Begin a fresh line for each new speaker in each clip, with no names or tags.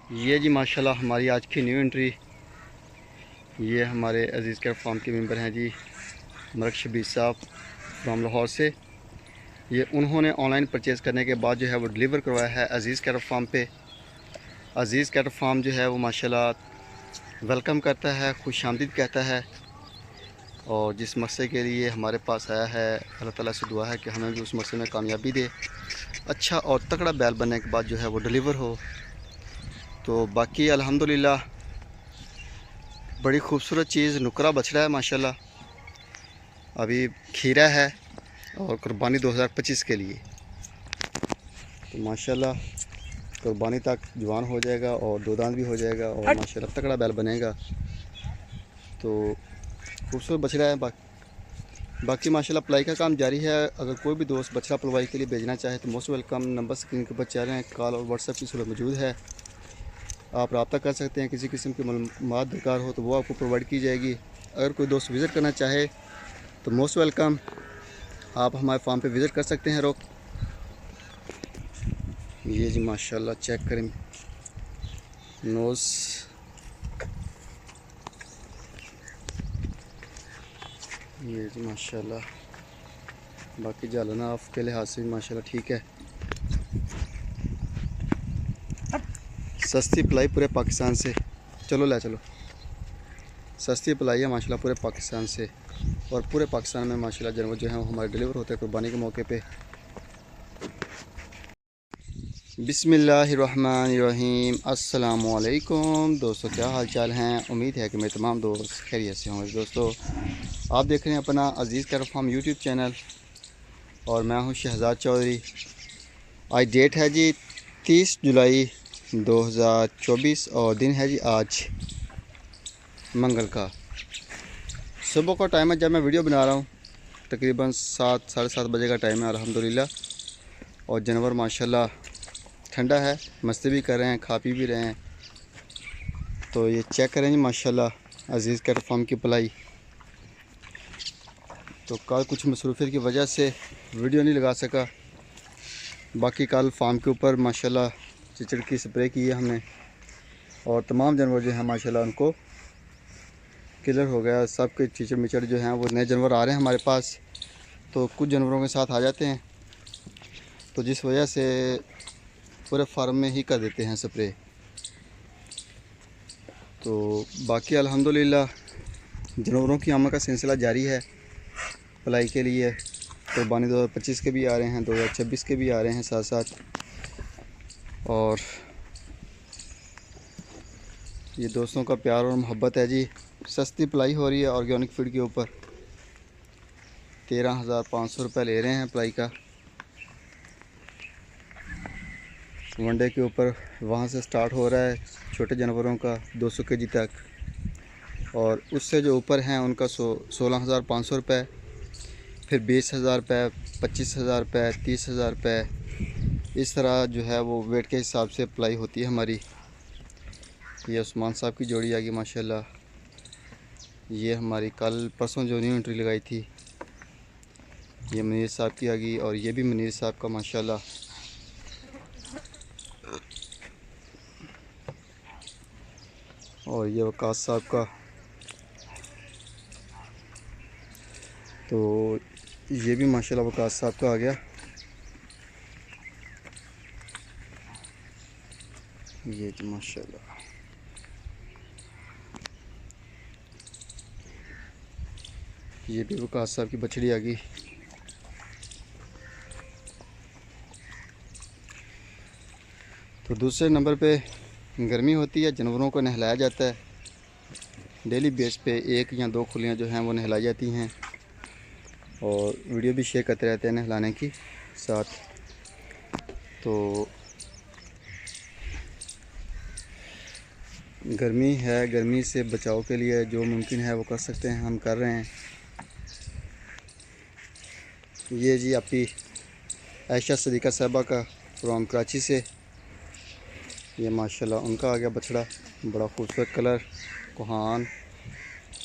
ये जी माशाल्लाह हमारी आज की न्यू एंट्री। ये हमारे अज़ीज़ कैट फार्म के मेंबर हैं जी, मलक शबीर साहब फ्राम लाहौर से। ये उन्होंने ऑनलाइन परचेज़ करने के बाद जो है वो डिलीवर करवाया है अज़ीज़ कैट फार्म पे। अज़ीज़ कैट फार्म जो है वो माशाल्लाह वेलकम करता है, खुशामदीद कहता है। और जिस मकसद के लिए हमारे पास आया है, अल्लाह ताला से दुआ है कि हमें भी उस मकसद में कामयाबी दे, अच्छा और तगड़ा बैल बनने के बाद जो है वो डिलीवर हो। तो बाकी अल्हम्दुलिल्लाह बड़ी खूबसूरत चीज़ नुकरा बछड़ा है माशाल्लाह। अभी खीरा है और कुर्बानी 2025 के लिए। तो माशाल्लाह कुर्बानी तक जवान हो जाएगा और दो दांत भी हो जाएगा और माशाल्लाह तगड़ा बैल बनेगा। तो खूबसूरत बछड़ा है। बाकी माशाल्लाह पलाई का काम जारी है। अगर कोई भी दोस्त बछड़ा पलवाई के लिए भेजना चाहे तो मोस्ट वेलकम। नंबर स्क्रीन के ऊपर चल रहे हैं, कॉल और व्हाट्सएप की सूरत मौजूद है, आप रब्ता कर सकते हैं। किसी किस्म की मालूमात दरकार हो तो वो आपको प्रोवाइड की जाएगी। अगर कोई दोस्त विज़िट करना चाहे तो मोस्ट वेलकम, आप हमारे फार्म पे विज़िट कर सकते हैं। रोक ये जी माशाल्लाह चेक करें नोज़, ये जी माशाल्लाह। बाकी जालना आपके लिहाज से भी माशाल्लाह ठीक है। सस्ती पलाई पूरे पाकिस्तान से, चलो ले चलो, सस्ती पलाई है माशाल्लाह पूरे पाकिस्तान से। और पूरे पाकिस्तान में माशाल्लाह जानवर जो हैं वो हमारे डिलीवर होते हैं कुर्बानी के मौके पे। बिस्मिल्लाहिर्रहमानिर्रहीम। अस्सलामुअलैकुम दोस्तों, क्या हाल चाल हैं? उम्मीद है कि मेरे तमाम दोस्त खैरियत से होंगे। दोस्तों आप देख रहे हैं अपना अज़ीज़ कैट फार्म यूट्यूब चैनल और मैं हूं शहजाद चौधरी। आज डेट है जी 30 जुलाई 2024 और दिन है जी आज मंगल का। सुबह का टाइम है जब मैं वीडियो बना रहा हूँ। तकरीबन 7 साढ़े 7 बजे का टाइम है अल्हम्दुलिल्लाह। और जानवर माशाल्लाह ठंडा है, मस्ती भी कर रहे हैं, खा पी भी रहे हैं। तो ये चेक करें जी माशाल्लाह अज़ीज़ कैट फार्म की पलाई। तो कल कुछ मसरूफियत की वजह से वीडियो नहीं लगा सका। बाकी कल फार्म के ऊपर माशाल्लाह चिचड़ की स्प्रे की है हमने और तमाम जानवर जो हैं माशाल्लाह उनको क्लियर हो गया। सब के चिचड़ मिचड़ जो हैं वो नए जानवर आ रहे हैं हमारे पास, तो कुछ जानवरों के साथ आ जाते हैं, तो जिस वजह से पूरे फार्म में ही कर देते हैं स्प्रे। तो बाकी अल्हम्दुलिल्लाह जानवरों की आमद का सिलसिला जारी है पलाई के लिए। कुर्बानी 2025 के भी आ रहे हैं, 2026 के भी आ रहे हैं साथ साथ। और ये दोस्तों का प्यार और मोहब्बत है जी। सस्ती पलाई हो रही है ऑर्गेनिक फीड के ऊपर। 13,500 रुपये ले रहे हैं पलाई का वनडे के ऊपर। वहाँ से स्टार्ट हो रहा है छोटे जानवरों का 200 केजी तक, और उससे जो ऊपर हैं उनका 16,500 रुपये, फिर 20,000 रुपये, 25,000 रुपये, 30,000 रुपये। इस तरह जो है वो वेट के हिसाब से पलाई होती है हमारी। ये उस्मान साहब की जोड़ी आ गई माशाल्लाह। ये हमारी कल परसों जो न्यू एंट्री लगाई थी ये मनीर साहब की आ गई, और ये भी मनीर साहब का माशाल्लाह। और ये वकास साहब का। तो ये भी माशाल्लाह वकास साहब का आ गया। ये जी माशाल्लाह। ये भी वकास साहब की बछड़ी आ गई। तो दूसरे नंबर पे गर्मी होती है, जानवरों को नहलाया जाता है डेली बेस पे। 1 या 2 खुलियाँ जो हैं वो नहलाई जाती हैं और वीडियो भी शेयर करते रहते हैं नहलाने की साथ। तो गर्मी है, गर्मी से बचाव के लिए जो मुमकिन है वो कर सकते हैं, हम कर रहे हैं। ये जी आपकी आयशा सदीक़ा साहबा का फ्रॉम कराची से। ये माशाल्लाह उनका आ गया बछड़ा, बड़ा खूबसूरत कलर, कोहान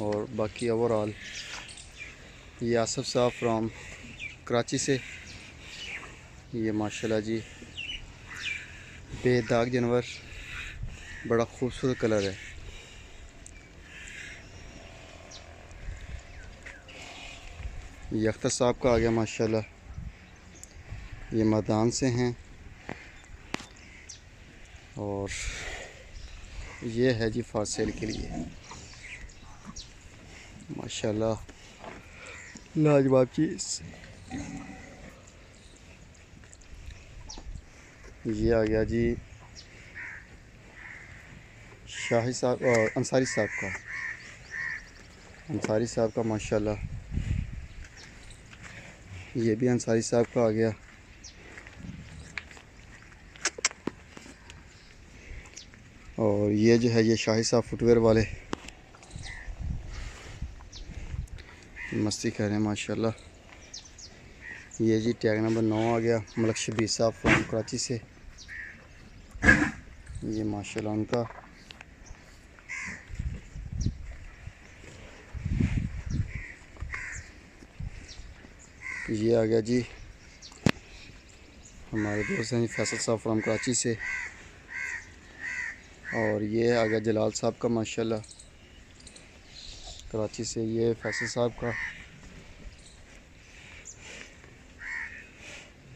और बाकी ओवरऑल। ये आसफ़ साहब फ्रॉम कराची से। ये माशाल्लाह जी बेदाग जानवर। बड़ा खूबसूरत कलर है। ये अख्तर साहब का आ गया माशाल्लाह, ये मैदान से हैं। और ये है जी फॉर सेल के लिए माशाल्लाह, लाजवाब चीज़। ये आ गया जी शाही साहब और अंसारी साहब का माशाल्लाह, ये भी अंसारी साहब का आ गया। और ये जो है ये शाही साहब फुटवेयर वाले मस्ती कर रहे हैं माशाल्लाह। ये जी टैग नंबर 9 आ गया, मलक शबीर साहब फ्रॉम कराची से। ये माशाल्लाह उनका। ये आ गया जी हमारे दोस्त हैं फैसल साहब फ्रॉम कराची से। और ये आ गया जलाल साहब का माशाल्लाह कराची से, ये फैसल साहब का।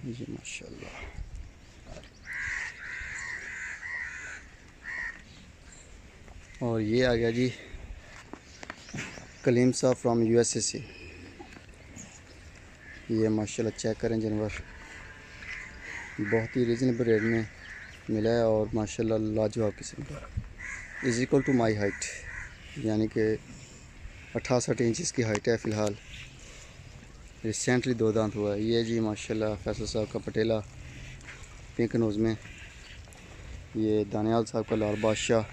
ये माशाल्लाह। और ये आ गया जी कलीम साहब फ्रॉम यूएसए से। ये माशाल्लाह चेक करें जानवर, बहुत ही रीज़नेबल रेट में मिला है और माशाल्लाह लाजवाब किस्म का। Is equal to my height, यानी कि 68 इंच इसकी हाइट है फ़िलहाल। रिसेंटली 2 दांत हुआ है। ये जी माशाल्लाह फैसल साहब का पटेला पिंक नोज़ में। ये दानियाल साहब का लाल बादशाह।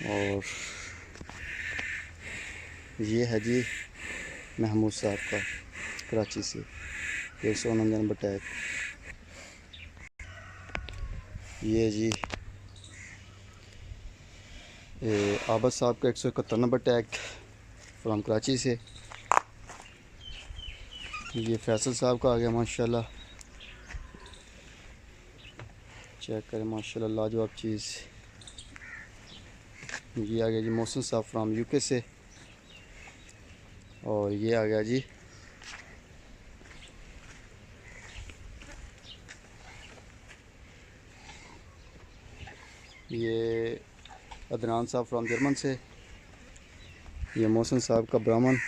और ये है जी महमूद साहब का कराची से, 149 नंबर टैग। ये जी आबद साहब का 171 नंबर टैग फ्रॉम कराची से। ये फैसल साहब का आ गया माशाल्लाह, चेक करें माशाल्लाह लाजवाब चीज़। ये आ गया जी मोहसिन साहब फ्रॉम यूके से। और ये आ गया जी ये अदनान साहब फ्रॉम जर्मन से। ये मोहसिन साहब का ब्राह्मण।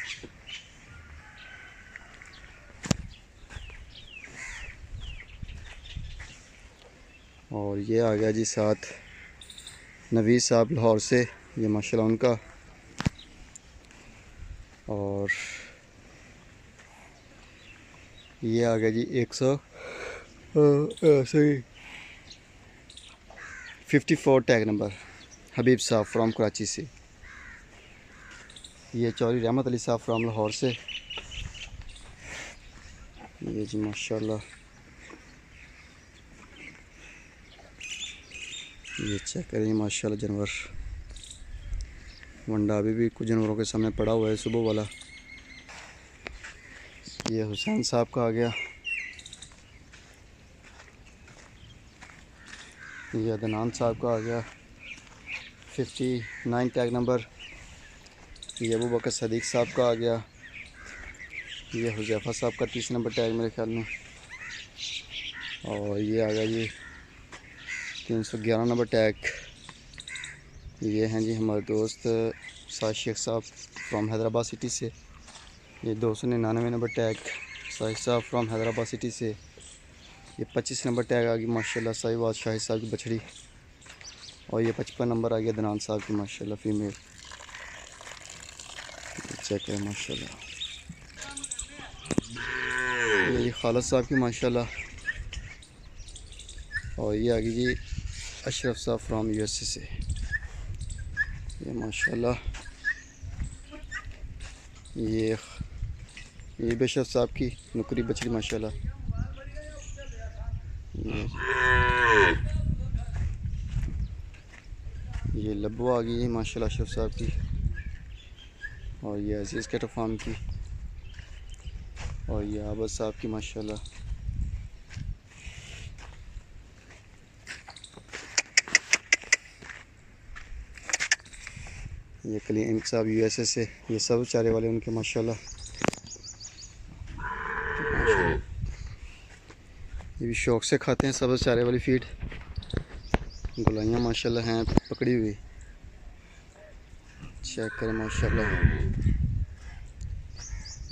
और ये आ गया जी साथ नवीद साहब लाहौर से, ये माशाल्लाह उनका। और ये आ गया जी 54 टैग नंबर हबीब साहब फ्रॉम कराची से। ये चौधरी रहमत अली साहब फ्रॉम लाहौर से। ये जी माशाल्लाह, ये चेक करें माशाल्लाह जानवर। वंडा अभी भी कुछ जानवरों के सामने पड़ा हुआ है सुबह वाला। ये हुसैन साहब का आ गया। ये अदनान साहब का आ गया 59 टैग नंबर। ये अबू बकर सदीक साहब का आ गया। ये हुजैफा साहब का 30 नंबर टैग मेरे ख्याल में। और ये आ गया जी 311 नंबर टैग। ये हैं जी हमारे दोस्त साद शेख साहब फ्रॉम हैदराबाद सिटी से। ये 299 नंबर टैग साहिद साहब फ्रॉम हैदराबाद सिटी से। ये 25 नंबर टैग आ गई माशाल्लाह साहिवाल शाहिद साहब की बछड़ी। और ये 55 नंबर आ गया दनान साहब की माशाल्लाह फीमेल। चेक है माशाल्लाह। ये खालिद साहब की माशाल्लाह। और ये आ गई जी अशरफ साहब फ्रॉम यूएसए से। ये माशाल्लाह ये बेशरफ साहब की नुकरी बछड़ी माशाल्लाह। ये लब्बो आ गई है माशाल्लाह अशरफ साहब की। और ये अजीज़ कैटल फार्म की। और ये आबद साहब की माशाल्लाह। ये कलीम साहब यूएसए से, ये सब चारे वाले उनके माशाल्लाह। ये भी शौक़ से खाते हैं सब चारे वाली फीड। गुलाइयाँ माशाल्लाह हैं पकड़ी हुई, चेक करें माशाल्लाह।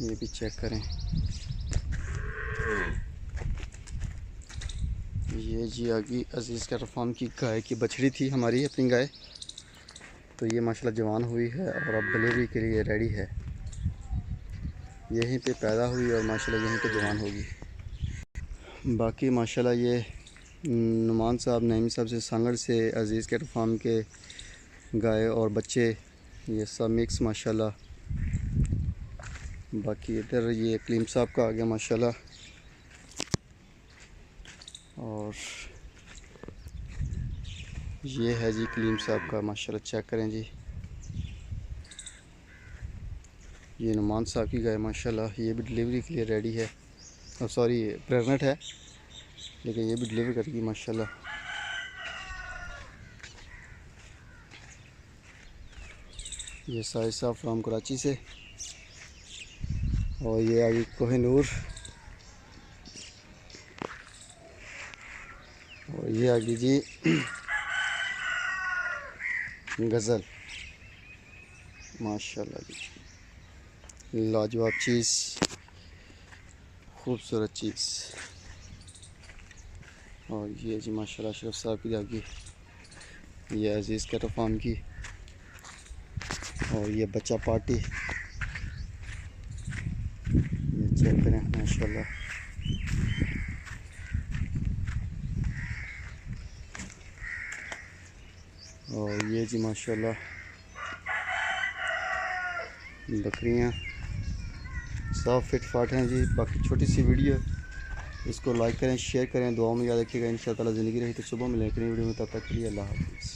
ये भी चेक करें। ये जी आगे अजीज़ कैटल फार्म की गाय की बछड़ी थी हमारी, अपनी गाय। तो ये माशाल्लाह जवान हुई है और अब डिलीवरी के लिए रेडी है। यहीं पे पैदा हुई और माशाल्लाह यहीं पे जवान होगी। बाकी माशाल्लाह ये नुमान साहब, नईम साहब से सांगड़ से अजीज़ कैटल फार्म के गाय और बच्चे ये सब मिक्स माशाल्लाह। बाकी इधर ये कलीम साहब का आ गया माशाल्लाह। और ये है जी कलीम साहब का माशाल्लाह, चेक करें जी। ये नुमान साहब की गाय माशाल्लाह, ये भी डिलीवरी के लिए रेडी है। सॉरी प्रेग्नेंट है, लेकिन ये भी डिलीवर करेगी माशाल्लाह। ये साहिद साहब फ्राम कराची से। और ये आगे कोहिनूर। और ये आगे जी गज़ल माशाल्लाह जी, लाजवाब चीज़, खूबसूरत चीज़। और ये जी माशाल्लाह अशरफ साहब की आगे, ये अजीज़ कैटल फार्म की। और ये बच्चा पार्टी, ये चेक करें माशाल्लाह। और ये जी माशाल्लाह बकरियां साफ फिट फाट हैं जी। बाकी छोटी सी वीडियो, इसको लाइक करें, शेयर करें, दुआ में याद रखिएगा। इंशाअल्लाह ज़िंदगी रही तो सुबह मिलेंगे नई वीडियो में, तब तक के लिए अल्लाह हाफ़िज़।